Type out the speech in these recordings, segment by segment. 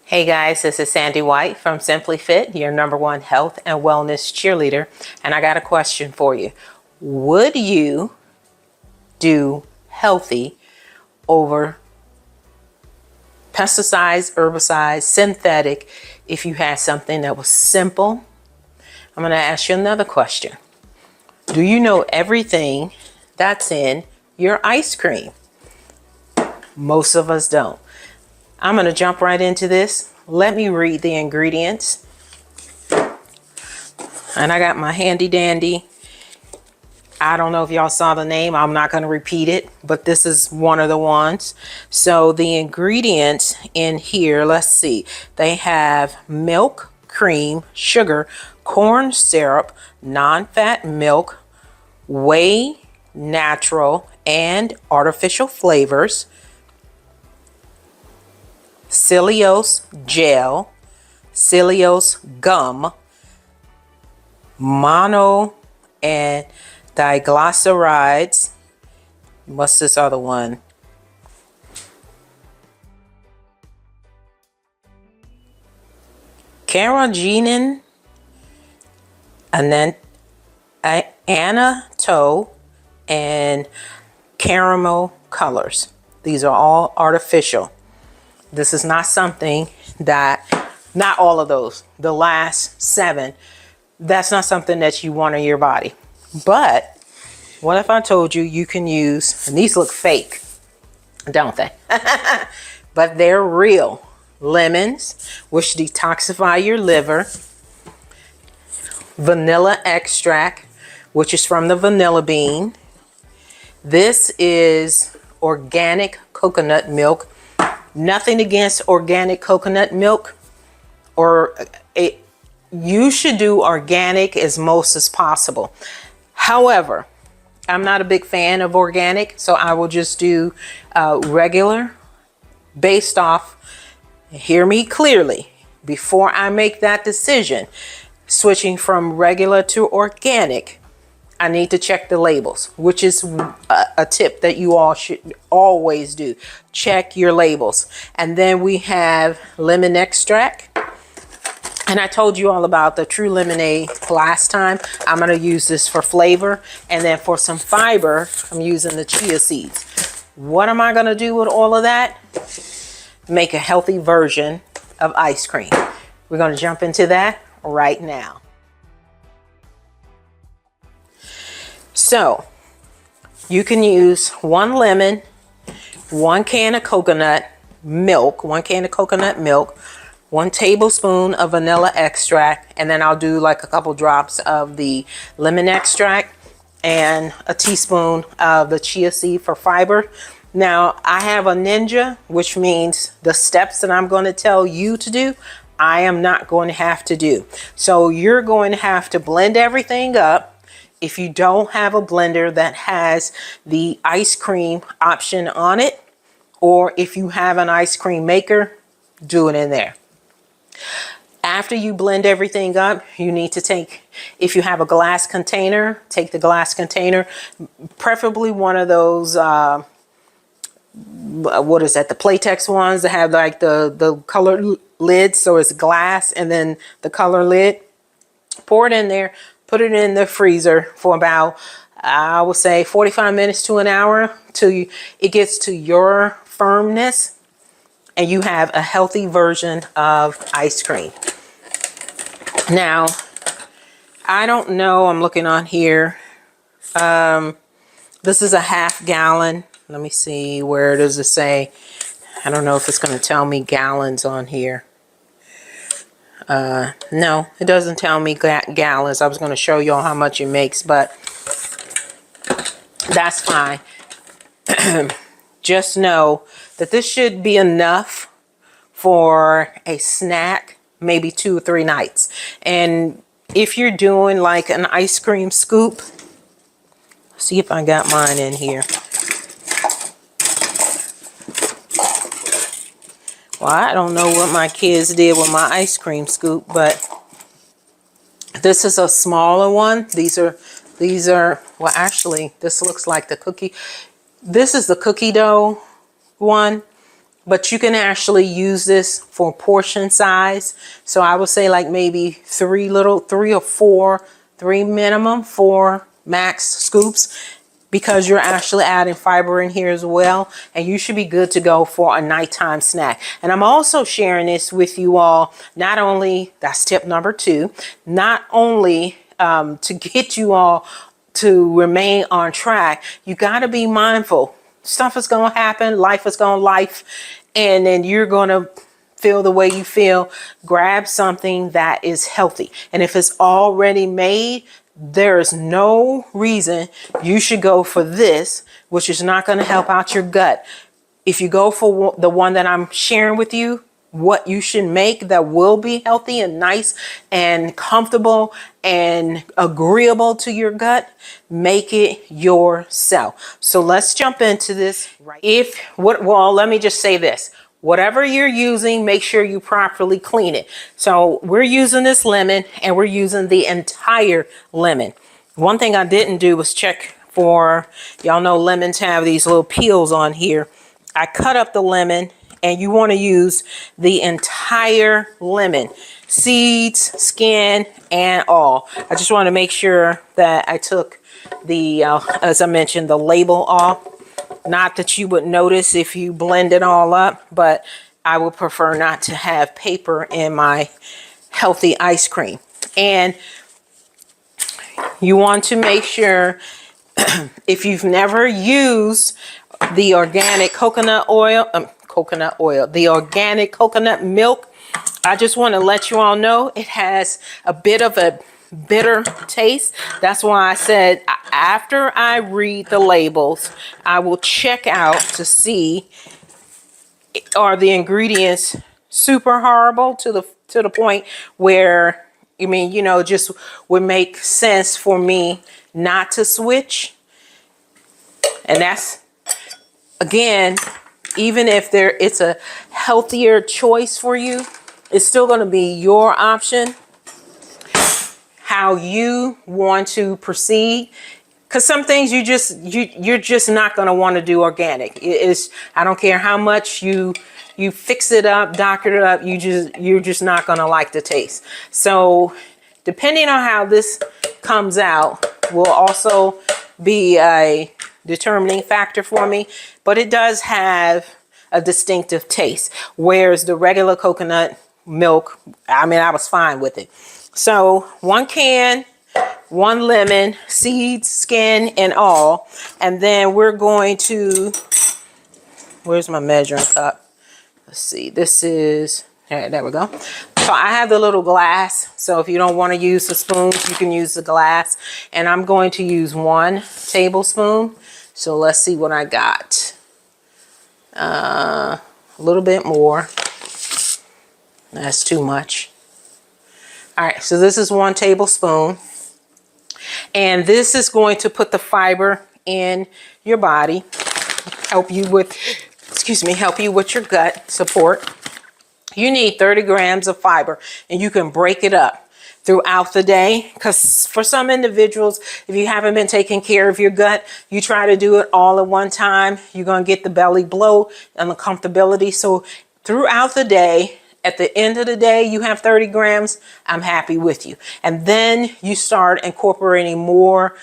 Hey guys, this is Sandy White from Simply Fit, your #1 health and wellness cheerleader. And I got a question for you. Would you do healthy over pesticides, herbicides, synthetic if you had something that was simple? I'm going to ask you another question. Do you know everything that's in your ice cream? Most of us don't. I'm going to jump right into this. Let me read the ingredients. And I got my handy dandy. I don't know if y'all saw the name. I'm not going to repeat it, but this is one of the ones. So the ingredients in here, let's see. They have milk, cream, sugar, corn syrup, non-fat milk, whey, natural, and artificial flavors, cellulose gel, cellulose gum, mono and diglycerides. What's this other one? Carrageenan, and then annatto, and caramel colors. These are all artificial. This is not something that, not all of those, the last 7, that's not something that you want in your body. But what if I told you you can use, and these look fake, don't they? But they're real. Lemons, which detoxify your liver. Vanilla extract, which is from the vanilla bean. This is organic coconut milk. Nothing against organic coconut milk, you should do organic as most as possible. However, I'm not a big fan of organic, so I will just do regular based off, hear me clearly, before I make that decision, switching from regular to organic, I need to check the labels, which is a tip that you all should always do. Check your labels. And then we have lemon extract. And I told you all about the True Lemonade last time. I'm going to use this for flavor. And then for some fiber, I'm using the chia seeds. What am I going to do with all of that? Make a healthy version of ice cream. We're going to jump into that right now. So you can use 1 lemon, 1 can of coconut milk, 1 can of coconut milk, 1 tablespoon of vanilla extract, and then I'll do like a couple drops of the lemon extract and a teaspoon of the chia seed for fiber. Now I have a ninja, which means the steps that I'm going to tell you to do, I am not going to have to do. So you're going to have to blend everything up. If you don't have a blender that has the ice cream option on it, or if you have an ice cream maker, do it in there. After you blend everything up, you need to take, if you have a glass container, take the glass container, preferably one of those, what is that, the Playtex ones that have like the colored lid, so it's glass and then the color lid. Pour it in there. Put it in the freezer for about, I would say 45 minutes to an hour till it gets to your firmness and you have a healthy version of ice cream. Now, I don't know, I'm looking on here. This is a ½ gallon. Let me see, where does it say? I don't know if it's going to tell me gallons on here. No, it doesn't tell me gallons. I was going to show y'all how much it makes, but that's fine. Just know that this should be enough for a snack, maybe 2 or 3 nights. And if you're doing like an ice cream scoop, see if I got mine in here. Well, I don't know what my kids did with my ice cream scoop, but this is a smaller one. These are, well, actually, this looks like the cookie. This is the cookie dough one. but you can actually use this for portion size. So I would say like maybe three or four, three minimum, four max scoops, because you're actually adding fiber in here as well, and you should be good to go for a nighttime snack. And I'm also sharing this with you all, not only, that's tip number 2, not only to get you all to remain on track, you got to be mindful. Stuff is going to happen, life is going to life, and then you're going to feel the way you feel. Grab something that is healthy, and if it's already made, there is no reason you should go for this, which is not going to help out your gut. If you go for the one that I'm sharing with you, what you should make that will be healthy and nice and comfortable and agreeable to your gut, make it yourself. So let's jump into this. Well, let me just say this. Whatever you're using, make sure you properly clean it. So we're using this lemon, and we're using the entire lemon. One thing I didn't do was check for, y'all know lemons have these little peels on here. I cut up the lemon, and you want to use the entire lemon, seeds, skin, and all. I just want to make sure that I took the, as I mentioned, the label off. Not that you would notice if you blend it all up, but I would prefer not to have paper in my healthy ice cream. And you want to make sure, if you've never used the organic coconut oil, the organic coconut milk, I just want to let you all know it has a bit of a bitter taste. That's why I said after I read the labels, I will check out to see, are the ingredients super horrible to the point where, I mean, you know, just would make sense for me not to switch. And that's, again, even if it's a healthier choice for you, it's still going to be your option, how you want to proceed. Because some things you're just not going to want to do organic. I don't care how much you fix it up, doctor it up, you're just not going to like the taste. So depending on how this comes out will also be a determining factor for me, but it does have a distinctive taste, whereas the regular coconut milk, I mean, I was fine with it. So 1 can, 1 lemon, seeds, skin, and all. And then we're going to, where's my measuring cup? Let's see, this is, all right, there we go. So I have the little glass. So if you don't want to use the spoons, you can use the glass. And I'm going to use 1 tablespoon. So let's see what I got. A little bit more. That's too much. All right, so this is 1 tablespoon. And this is going to put the fiber in your body, help you with your gut support. You need 30 grams of fiber, and you can break it up throughout the day, because for some individuals, if you haven't been taking care of your gut, you try to do it all at one time, you're going to get the belly bloat and the comfortability. So throughout the day, at the end of the day, you have 30 grams, I'm happy with you. And then you start incorporating more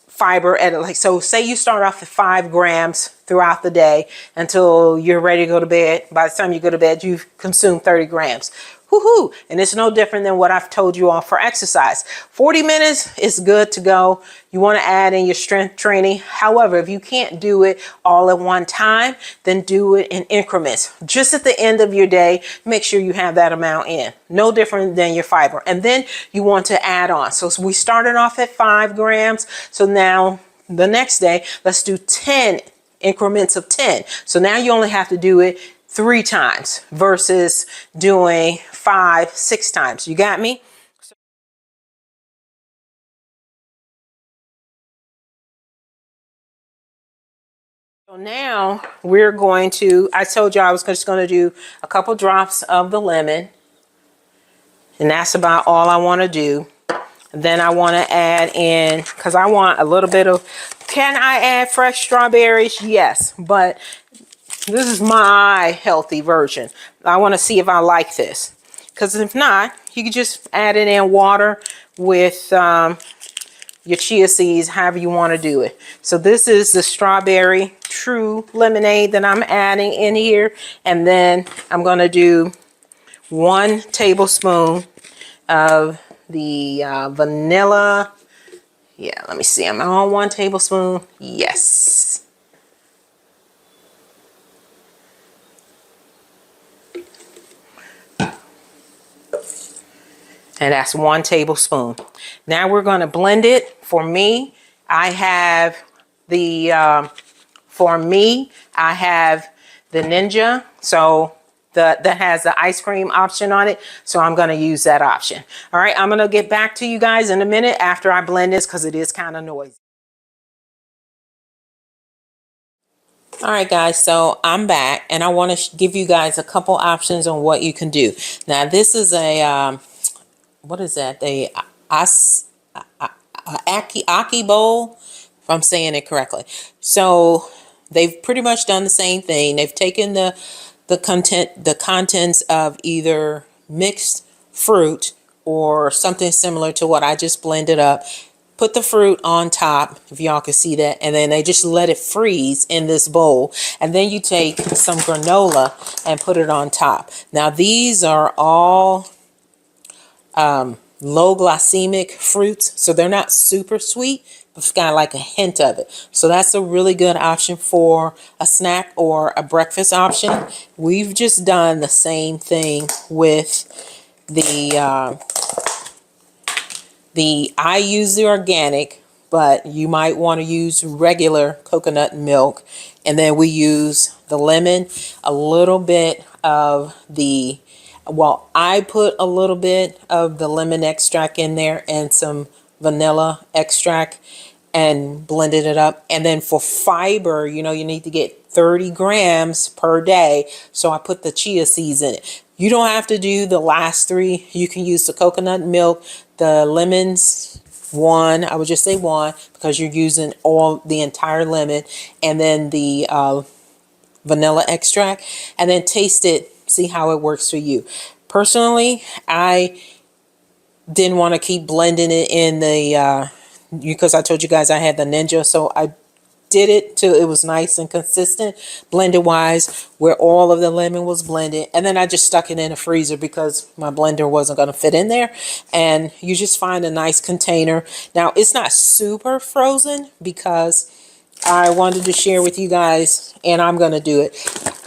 fiber at, so say you start off at 5 grams throughout the day until you're ready to go to bed. By the time you go to bed, you've consumed 30 grams. Woohoo! And it's no different than what I've told you all for exercise. 40 minutes is good to go. You want to add in your strength training. However, if you can't do it all at one time, then do it in increments. Just at the end of your day, make sure you have that amount in. No different than your fiber. And then you want to add on. So we started off at 5 grams. So now the next day, let's do 10 increments of 10. So now you only have to do it 3 times versus doing 5, 6 times. You got me? So now we're going to, I told you I was just going to do a couple drops of the lemon, and that's about all I want to do. Then I want to add in, because I want a little bit of, can I add fresh strawberries? Yes, but This is my healthy version. I want to see if I like this. Because if not, you can just add it in water with your chia seeds, however you want to do it. So this is the strawberry true lemonade that I'm adding in here. And then I'm going to do 1 tablespoon of the vanilla. Yeah, let me see. Am I on 1 tablespoon? Yes. And that's 1 tablespoon. Now we're going to blend it. For me, I have the Ninja. So that has the ice cream option on it. So I'm going to use that option. All right, I'm going to get back to you guys in a minute after I blend this because it is kind of noisy. All right, guys, so I'm back and I want to give you guys a couple options on what you can do. Now, this is a what is that? The Aki bowl, if I'm saying it correctly. So they've pretty much done the same thing. They've taken the contents of either mixed fruit or something similar to what I just blended up. Put the fruit on top, if y'all can see that, and then they just let it freeze in this bowl. And then you take some granola and put it on top. Now these are all low glycemic fruits, so they're not super sweet, but it's got like a hint of it. So that's a really good option for a snack or a breakfast option. We've just done the same thing with I use the organic, but you might want to use regular coconut milk. And then we use the lemon, a little bit of the, well, I put a little bit of the lemon extract in there and some vanilla extract and blended it up. And then for fiber, you know, you need to get 30 grams per day. So I put the chia seeds in it. You don't have to do the last 3. You can use the coconut milk, the lemons, 1, I would just say 1, because you're using the entire lemon, and then the vanilla extract, and then taste it, see how it works for you. Personally, I didn't want to keep blending it in the because I told you guys I had the Ninja, so I did it till it was nice and consistent blended wise, where all of the lemon was blended, and then I just stuck it in a freezer because my blender wasn't going to fit in there. And you just find a nice container. Now it's not super frozen because I wanted to share with you guys, and I'm going to do it.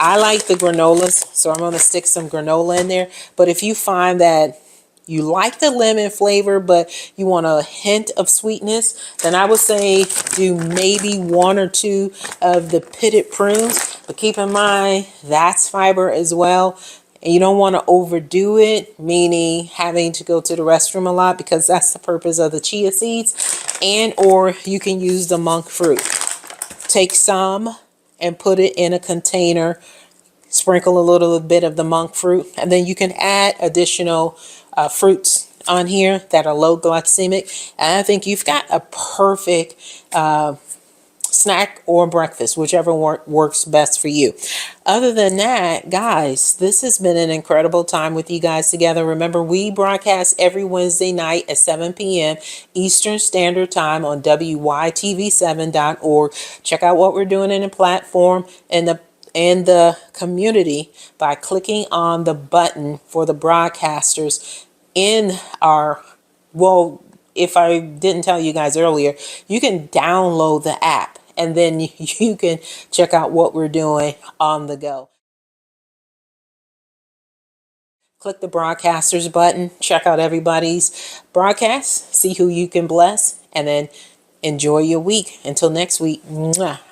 I like the granolas, so I'm going to stick some granola in there. But if you find that you like the lemon flavor, but you want a hint of sweetness, then I would say do maybe 1 or 2 of the pitted prunes. But keep in mind, that's fiber as well. And you don't want to overdo it, meaning having to go to the restroom a lot, because that's the purpose of the chia seeds. And or you can use the monk fruit. Take some and put it in a container. Sprinkle a little bit of the monk fruit, and then you can add additional fruits on here that are low glycemic. And I think you've got a perfect snack or breakfast, whichever works best for you. Other than that, guys, this has been an incredible time with you guys together. Remember, we broadcast every Wednesday night at 7 p.m. Eastern Standard Time on WYTV7.org. Check out what we're doing in the platform and the community by clicking on the button for the broadcasters in our, well, if I didn't tell you guys earlier, you can download the app and then you can check out what we're doing on the go. Click the broadcasters button, check out everybody's broadcast, see who you can bless, and then enjoy your week. Until next week,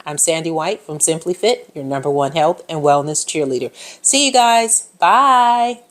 I'm Sandy White from Simply Fit, your #1 health and wellness cheerleader. See you guys. Bye.